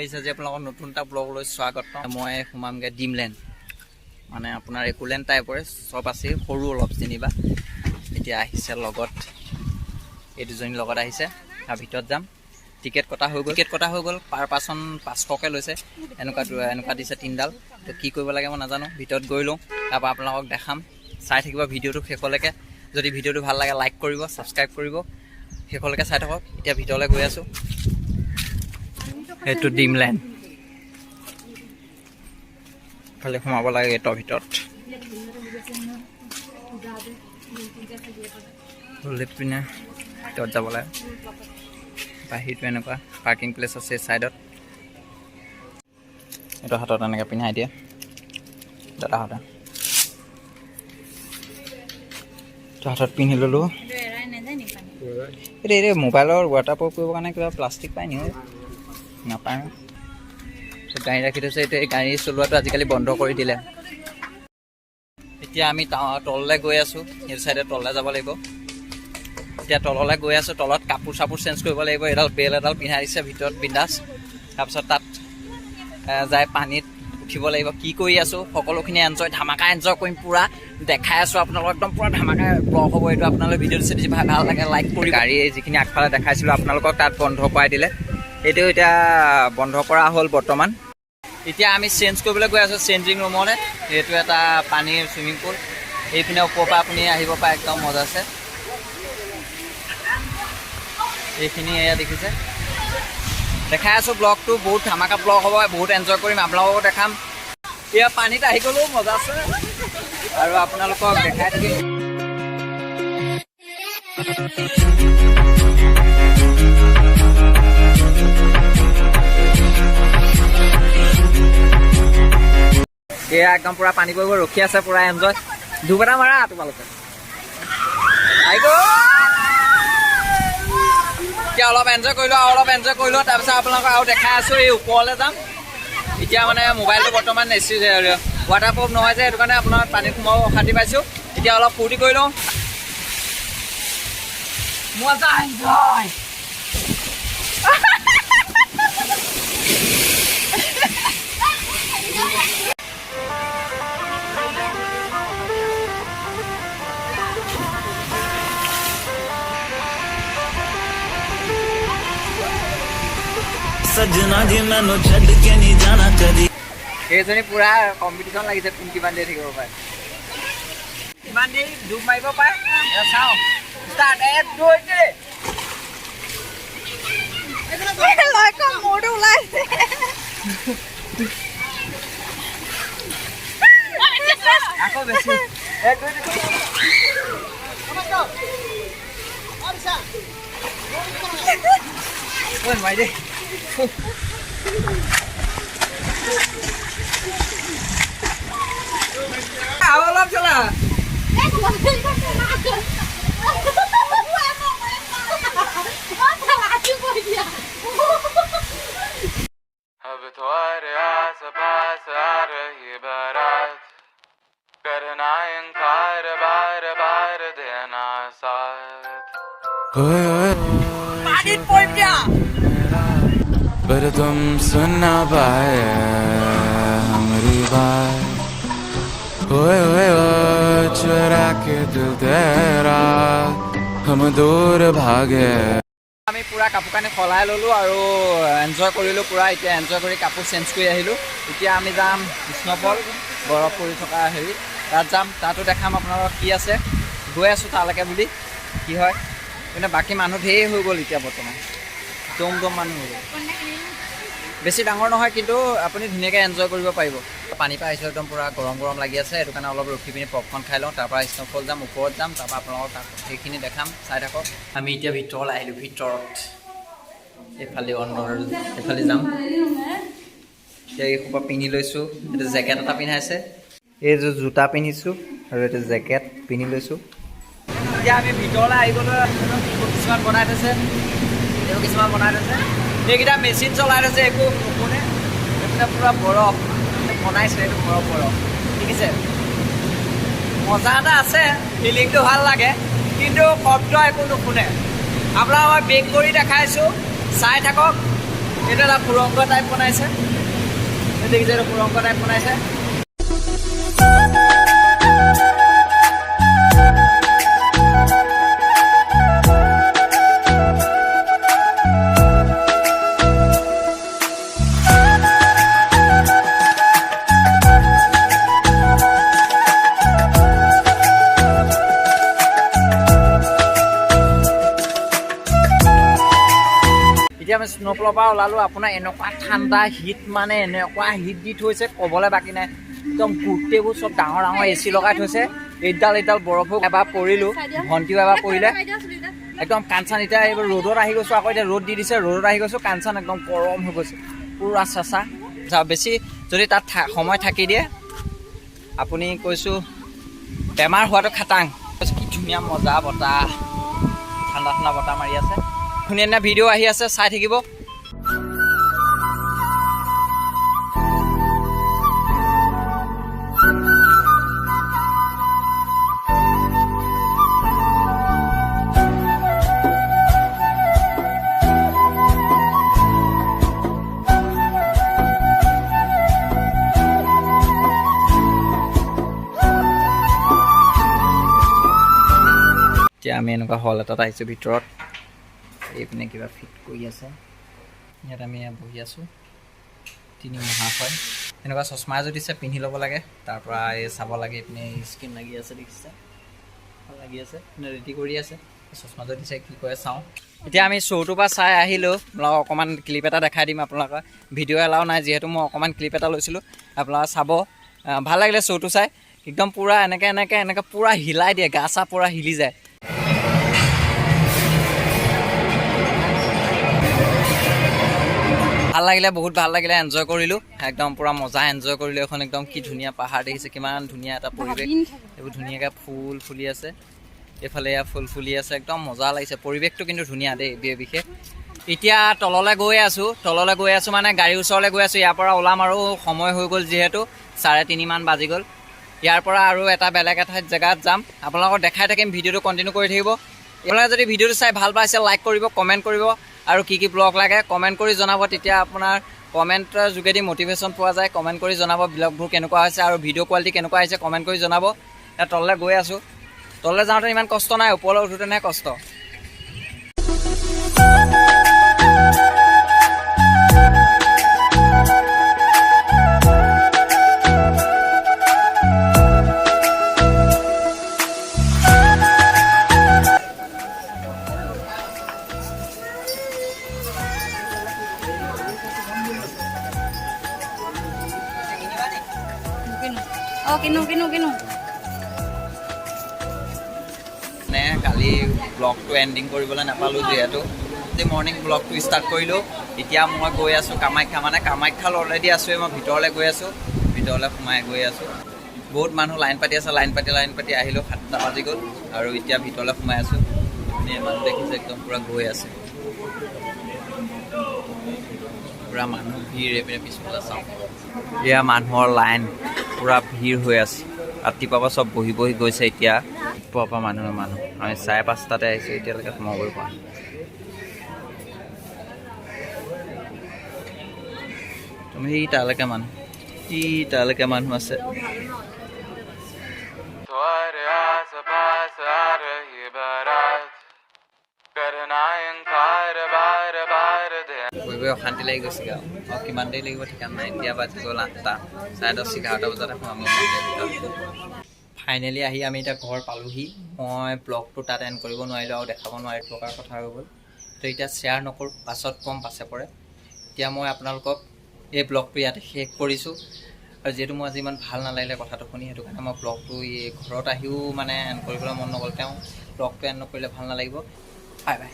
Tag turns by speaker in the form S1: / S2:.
S1: আহিছে যে আপোনালোকৰ নতুন এটা ব্লগলৈ স্বাগতম। মই সোমামগৈ ডিমলেণ্ড, মানে আপোনাৰ একোলেণ্ড টাইপৰে চব আছে, সৰু অলপ যেনিবা। এতিয়া আহিছে লগত, এই দুজনীৰ লগত আহিছে, তাৰ ভিতৰত যাম। টিকেট কটা হৈ গ'ল পাৰ পাৰ্চন 500কৈ লৈছে। এনেকুৱা দিছে 3ডাল। তো কি কৰিব লাগে মই নাজানো, ভিতৰত গৈ লওঁ, তাৰপৰা আপোনালোকক দেখাম। চাই থাকিব ভিডিঅ'টো শেষলৈকে। যদি ভিডিঅ'টো ভাল লাগে লাইক কৰিব, ছাবস্ক্ৰাইব কৰিব, শেষলৈকে চাই থাকক। এতিয়া ভিতৰলৈ গৈ আছোঁ। এইটো ডিমলেণ্ড, খালি সোমাব লাগে গেটৰ ভিতৰত। পিনে ভিতৰত যাব লাগে। বাহিৰটো এনেকুৱা পাৰ্কিং প্লেচ আছে ছাইডত। এইটো হাতত এনেকৈ পিন্ধাই দিয়ে দাদাহঁতে। এইটো হাতত পিন্ধি ল'লোঁ। এই মোবাইলৰ ৱাটাৰপ্ৰুফ কৰিবৰ কাৰণে কিবা প্লাষ্টিক পায় নি? নাপায়। গাড়ী ৰাখি থৈছে। এতিয়া এই গাড়ী চলোৱাটো আজিকালি বন্ধ কৰি দিলে। এতিয়া আমি তললৈ গৈ আছোঁ। সেইটো চাইডে তললৈ যাব লাগিব। এতিয়া তললৈ গৈ আছোঁ। তলত কাপোৰ চাপোৰ চেঞ্জ কৰিব লাগিব। এডাল বেল এডাল পিন্ধাই দিছে ভিতৰত বিন্দাছ। তাৰপিছত তাত যাই পানীত উঠিব লাগিব। কি কৰি আছোঁ সকলোখিনি ধামাকা এনজয় কৰিম। পূৰা দেখাই আছোঁ আপোনালোকক, একদম পূৰা ধামাকা ব্লগ হ'ব এইটো। আপোনালোকে ভিডিঅ'টো যদি ভাল লাগে লাইক কৰি। গাড়ী যিখিনি আগফালে দেখাইছিলোঁ আপোনালোকক, তাত বন্ধ কৰাই দিলে। এইটো এতিয়া বন্ধ কৰা হ'ল বৰ্তমান। এতিয়া আমি চেঞ্জ কৰিবলৈ গৈ আছোঁ চেঞ্জিং ৰুমতে। এইটো এটা পানীৰ চুইমিং পুল। এইপিনে ওপৰৰ পৰা আপুনি আহিব পাৰে, একদম মজা আছে। এইখিনি এয়া দেখিছে, দেখাই আছোঁ ব্লগটো। বহুত ধামাকা ব্লগ হ'ব, বহুত এনজয় কৰিম, আপোনালোকক দেখাম। এয়া পানীত আহি গ'লেও মজা আছে আৰু আপোনালোকক দেখাই থাকিম। এয়া একদম পূৰা পানী পৰিব ৰখি আছে, পূৰা এনজয়। ধূপ এটা মাৰা তোমালোকে। আহি গ'ল। এতিয়া অলপ এনজয় কৰিলোঁ আৰু অলপ এনজয় কৰিলোঁ। তাৰপিছত আপোনালোকক আৰু দেখাই আছোঁ। এই ওপৰলৈ যাম। এতিয়া মানে মোবাইলটো বৰ্তমান ৱাটাৰপ্ৰুফ নহয় যে, সেইটো কাৰণে আপোনাৰ পানীত সোমাব অশান্তি পাইছোঁ। এতিয়া অলপ ফূৰ্তি কৰি লওঁ। মজা এনজয়।
S2: सजना जी मैनू छड़ के नहीं जाना कदी।
S1: এইজনী পুৰা কম্পিটিশ্যন লাগিছে, কোন কিমান দেৰি থাকিব পাৰে, কিমান দেৰি ডুব মাৰিব পাৰে। চাওঁ ষ্টাৰ্ট। 1 2 3। মোৰটো ওলাইছে। আকৌ বেছি। 1 2 3। মাৰি দে। অলপ চলা।
S3: अब तुम्हारे आस पास आ रही बारात, करना इनकार बार बार देना साथ।
S1: पानी पहुंच गया
S3: पर तुम सुन ना पाए हमारी बात। ओए ओए ओए चुरा के दिल तेरा हम दूर भागे।
S1: আমি পূৰা কাপোৰ কানি সলাই ল'লোঁ আৰু এনজয় কৰিলোঁ পূৰা। এতিয়া এনজয় কৰি কাপোৰ চেঞ্জ কৰি আহিলোঁ। এতিয়া আমি যাম স্ন'ফল, বৰফ পৰি থকা হেৰি, তাত যাম। তাতো দেখাম আপোনালোকক কি আছে। গৈ আছোঁ তালৈকে বুলি, কি হয়। কিন্তু বাকী মানুহ ঢেৰ হৈ গ'ল এতিয়া বৰ্তমান, দম মানুহ হৈ গ'ল। বেছি ডাঙৰ নহয়, কিন্তু আপুনি ধুনীয়াকৈ এনজয় কৰিব পাৰিব। পানীৰ পৰা আহিছোঁ, একদম পূৰা গৰম গৰম লাগি আছে। সেইটো কাৰণে অলপ ৰখি পিনি পপকৰ্ণ খাই লওঁ। তাৰপৰা স্ন'ফল যাম, ওপৰত যাম, তাৰপৰা আপোনালোকক তাত সেইখিনি দেখাম, চাই থাকক। আমি এতিয়া ভিতৰলৈ আহিলোঁ। ভিতৰত এইফালে এইফালে যাম। এতিয়া এইসোপা পিন্ধি লৈছোঁ। এইটো জেকেট এটা পিন্ধাইছে, এইযোৰ জোতা পিন্ধিছোঁ আৰু এইটো জেকেট পিন্ধি লৈছোঁ। এতিয়া আমি ভিতৰলৈ আহি গ'লোঁ। কিছুমান বনাই থৈছে, এইবোৰ কিছুমান বনাই থৈছে। এইকেইটা মেচিন চলাই থৈছে, একো নুশুনে। এইপিনে পূৰা বৰফ বনাইছে, এইটো বৰফ দেখিছে। মজা এটা আছে, ফিলিংটো ভাল লাগে, কিন্তু শব্দ একো নুশুনে। আপোনাক মই বেক কৰি দেখাইছোঁ, চাই থাকক। এটা এটা সুৰংগ টাইপ বনাইছে দেখিছে এইটো সুৰংগ টাইপ বনাইছে এতিয়া আমি স্ন'ফলৰ পৰা ওলালোঁ আপোনাৰ এনেকুৱা ঠাণ্ডা হিট মানে এনেকুৱা হিট দি থৈছে ক'বলৈ বাকী নাই একদম গোটেইবোৰ চব ডাঙৰ ডাঙৰ এ চি লগাই থৈছে এইডাল বৰফো এবাৰ পৰিলোঁ ভণ্টিও এবাৰ পৰিলে একদম কাণচান এতিয়া এইবোৰ ৰ'দত আহি গৈছোঁ আকৌ এতিয়া ৰ'দ দি দিছে ৰ'দত আহি গৈছোঁ কাণচান একদম গৰম হৈ গৈছে পূৰা চেঁচা বেছি যদি তাত সময় থাকি দিয়ে আপুনি কৈছোঁ বেমাৰ হোৱাটো খাটাং কি ধুনীয়া মজা বতাহ ঠাণ্ডা ঠাণ্ডা বতাহ মাৰি আছে ধুনীয়া ধুনীয়া ভিডিঅ' আহি আছে চাই থাকিব এতিয়া আমি এনেকুৱা হল এটাত আহিছোঁ ভিতৰত এইপিনে কিবা ফিট কৰি আছে ইয়াত আমি বহি আছোঁ তিনি মহাশয় এনেকুৱা চশমা এযোৰ দিছে পিন্ধি ল'ব লাগে তাৰপৰা এই চাব লাগে এইপিনে স্কিন লাগি আছে দেখিছে ভাল লাগি আছে ৰেডি কৰি আছে চশমাযোৰ দিছে কি কৰে চাওঁ এতিয়া আমি শ্ব'টোৰ পৰা চাই আহিলোঁ আপোনালোকক অকণমান ক্লিপ এটা দেখাই দিম আপোনালোকৰ ভিডিঅ' এলাও নাই যিহেতু মই অকণমান ক্লিপ এটা লৈছিলোঁ আপোনালোকে চাব ভাল লাগিলে শ্ব'টো চাই একদম পূৰা এনেকৈ পূৰা হিলাই দিয়ে গা চা পূৰা হিলি যায় ভাল লাগিলে বহুত ভাল লাগিলে এনজয় কৰিলোঁ একদম পূৰা মজা এনজয় কৰিলোঁ এখন একদম কি ধুনীয়া পাহাৰ দেখিছে কিমান ধুনীয়া এটা পৰিৱেশ এইবোৰ ধুনীয়াকৈ ফুল ফুলি আছে এইফালে এয়া ফুল ফুলি আছে একদম মজা লাগিছে পৰিৱেশটো কিন্তু ধুনীয়া দেই বিশেষ এতিয়া তললৈ গৈ আছোঁ মানে গাড়ীৰ ওচৰলৈ গৈ আছোঁ ইয়াৰ পৰা ওলাম আৰু সময় হৈ গ'ল যিহেতু 3:30 মান বাজি গ'ল ইয়াৰ পৰা আৰু এটা বেলেগ এটা জেগাত যাম আপোনালোকক দেখাই থাকিম ভিডিঅ'টো কণ্টিনিউ কৰি থাকিব আপোনালোকে যদি ভিডিঅ'টো চাই ভাল পাইছে লাইক কৰিব কমেণ্ট কৰিব আৰু কি কি ব্লগ লাগে কমেণ্ট কৰি জনাব তেতিয়া আপোনাৰ কমেণ্টৰ যোগেদি মটিভেশ্যন পোৱা যায় কমেণ্ট কৰি জনাব ব্লগবোৰ কেনেকুৱা হৈছে আৰু ভিডিঅ' কোৱালিটি কেনেকুৱা আহিছে কমেণ্ট কৰি জনাব এতিয়া তললৈ গৈ আছোঁ তললৈ যাওঁতে ইমান কষ্ট নাই ওপৰলৈ উঠোঁতেনে কষ্ট
S4: কিনো
S1: মানে কালি ব্লগটো এণ্ডিং কৰিবলৈ নাপালোঁ যিহেতু আজি মৰ্ণিং ব্লগটো ষ্টাৰ্ট কৰিলোঁ এতিয়া মই গৈ আছোঁ কামাখ্যা মানে কামাখ্যাত অলৰেডি আছোঁৱেই মই ভিতৰলৈ গৈ আছোঁ ভিতৰলৈ সোমাই গৈ আছোঁ বহুত মানুহ লাইন পাতি আছে লাইন পাতি আহিলোঁ 7টা বাজি গ'ল আৰু এতিয়া ভিতৰলৈ সোমাই আছোঁ মানুহ দেখিছে একদম পূৰা গৈ আছে পূৰা মানুহ ভিৰ এইপিনে পিছফালে চাওঁ এয়া মানুহৰ লাইন পূৰা ভিৰ হৈ আছে ৰাতিপুৱাৰ পৰা চব বহি গৈছে এতিয়া ৰাতিপুৱাৰ পৰা মানুহ আমি 5:30টাতে আহিছোঁ এতিয়ালৈকে সোমাবই পৰা তুমি তালৈকে মানুহ আছে অশান্তি লাগি গৈছেগৈ আৰু কিমান দেৰি লাগিব ঠিকান নাই এতিয়া বাজি গ'ল 8টা 10:30 11টা বজাতে সোমাম ফাইনেলি আহি আমি এতিয়া ঘৰ পালোহি মই ব্লগটো তাত এণ্ড কৰিব নোৱাৰিলোঁ আৰু দেখাব নোৱাৰিলোঁ থকাৰ কথা হৈ গ'ল তো এতিয়া শ্বেয়াৰ নকৰোঁ পাছত কম পাছে পৰে এতিয়া মই আপোনালোকক এই ব্লগটো ইয়াতে শেষ কৰিছোঁ আৰু যিহেতু মই আজি ইমান ভাল নালাগিলে কথাটো শুনি সেইটো কাৰণে মই ব্লগটো ঘৰত আহিও মানে এণ্ড কৰিবলৈ মন নগ'ল তেওঁ ব্লগটো এণ্ড নকৰিলে ভাল নালাগিব বাই বাই